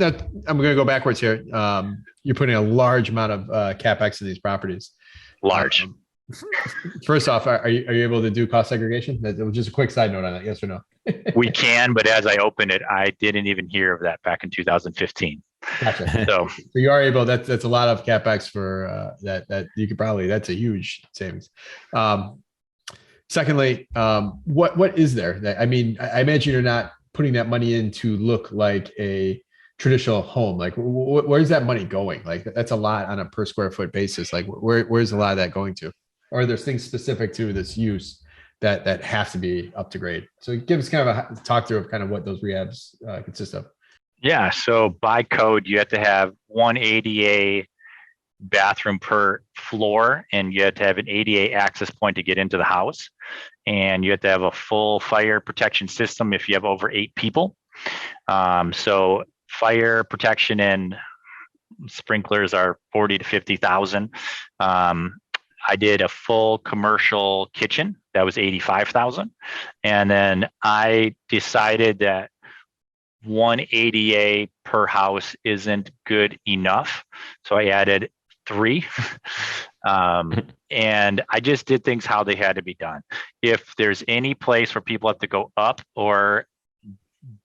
I'm going to go backwards here. You're putting a large amount of capex in these properties. Large. First off, are you able to do cost segregation? Just a quick side note on that. Yes or no? We can, but as I opened it, I didn't even hear of that back in 2015. Gotcha. So you are able. That's a lot of capex for that you could probably. That's a huge savings. Secondly, what is there? I mean, I imagine you're not putting that money in to look like a traditional home. Like, where's that money going? Like, that's a lot on a per square foot basis. Like, where's a lot of that going to? Or are there things specific to this use that have to be up to grade? So give us kind of a talk through of kind of what those rehabs consist of. Yeah. So by code, you have to have one ADA bathroom per floor, and you have to have an ADA access point to get into the house. And you have to have a full fire protection system if you have over 8 people. So fire protection and sprinklers are 40 to 50,000. I did a full commercial kitchen that was 85,000. And then I decided that one ADA per house isn't good enough. So I added 3. And I just did things how they had to be done. If there's any place where people have to go up or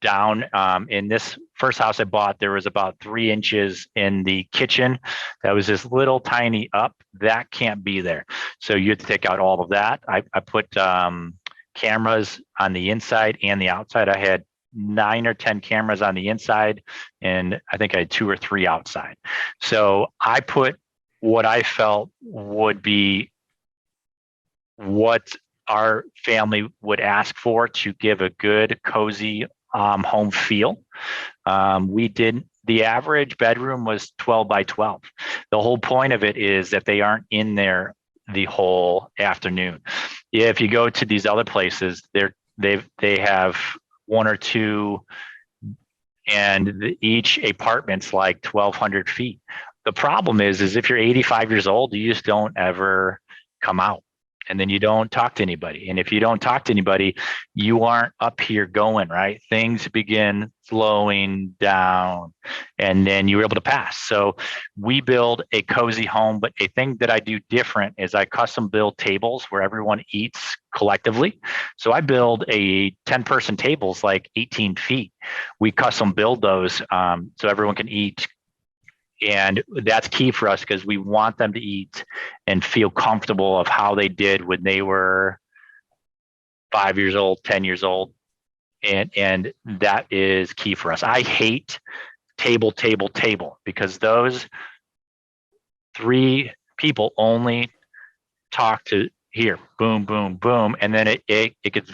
down, in this first house I bought, there was about 3 inches in the kitchen that was this little tiny up. That can't be there. So you have to take out all of that. I put cameras on the inside and the outside. I had 9 or 10 cameras on the inside, and I think I had 2 or 3 outside. So I put what I felt would be what our family would ask for to give a good, cozy home feel. The average bedroom was 12 by 12. The whole point of it is that they aren't in there the whole afternoon. If you go to these other places, they have 1 or 2, and each apartment's like 1,200 feet. The problem is if you're 85 years old, you just don't ever come out, and then you don't talk to anybody. And if you don't talk to anybody, you aren't up here going, right? Things begin slowing down, and then you were able to pass. So we build a cozy home, but a thing that I do different is I custom build tables where everyone eats collectively. So I build a 10-person tables like 18 feet. We custom build those so everyone can eat. And that's key for us because we want them to eat and feel comfortable of how they did when they were 5 years old, 10 years old. And that is key for us. I hate table because those 3 people only talk to here, boom, boom, boom. And then it gets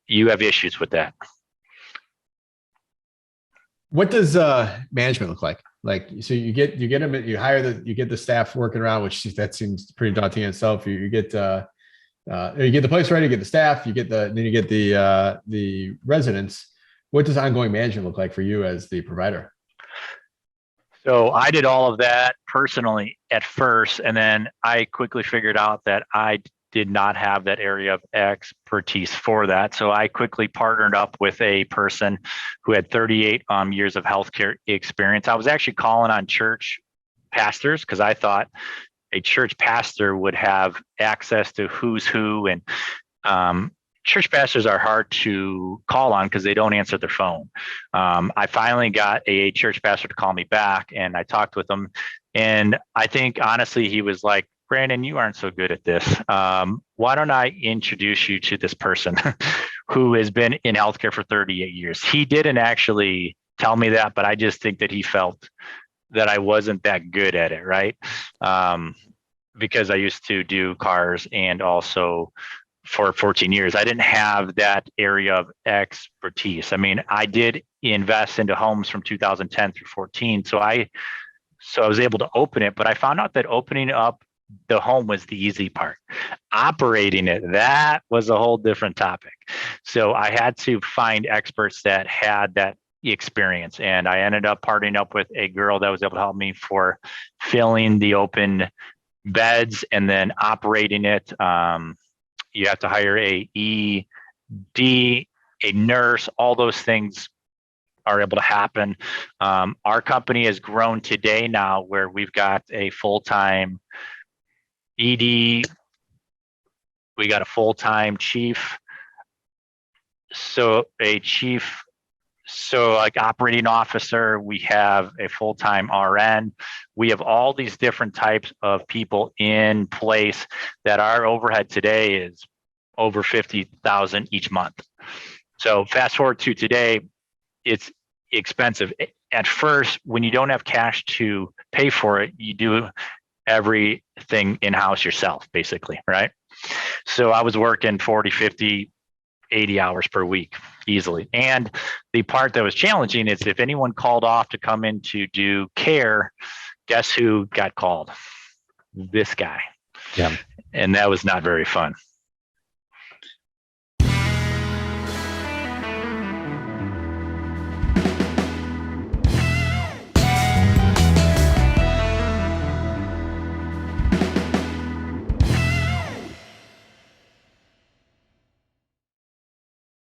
you have issues with that. What does management look like? Like, so you get them, you get the staff working around, which that seems pretty daunting in itself. You get the place ready, you get the staff, you get the residents. What does ongoing management look like for you as the provider? So I did all of that personally at first, and then I quickly figured out that I did not have that area of expertise for that. So I quickly partnered up with a person who had 38 years of healthcare experience. I was actually calling on church pastors because I thought a church pastor would have access to who's who, and church pastors are hard to call on because they don't answer their phone. I finally got a church pastor to call me back, and I talked with him. And I think honestly, he was like, Brandon, you aren't so good at this. Why don't I introduce you to this person who has been in healthcare for 38 years? He didn't actually tell me that, but I just think that he felt that I wasn't that good at it, right? Because I used to do cars and also for 14 years, I didn't have that area of expertise. I mean, I did invest into homes from 2010 through 14. So I was able to open it, but I found out that opening up the home was the easy part. Operating it, that was a whole different topic. So I had to find experts that had that experience. And I ended up partnering up with a girl that was able to help me for filling the open beds and then operating it. You have to hire a ED, a nurse, all those things are able to happen. Our company has grown today now where we've got a full-time ED, we got a full-time chief, so like operating officer, we have a full-time RN. We have all these different types of people in place that our overhead today is over 50,000 each month. So fast forward to today, it's expensive. At first, when you don't have cash to pay for it, you do everything in-house yourself, basically, right? So I was working 40, 50, 80 hours per week easily. And the part that was challenging is if anyone called off to come in to do care, guess who got called? This guy. Yeah. And that was not very fun.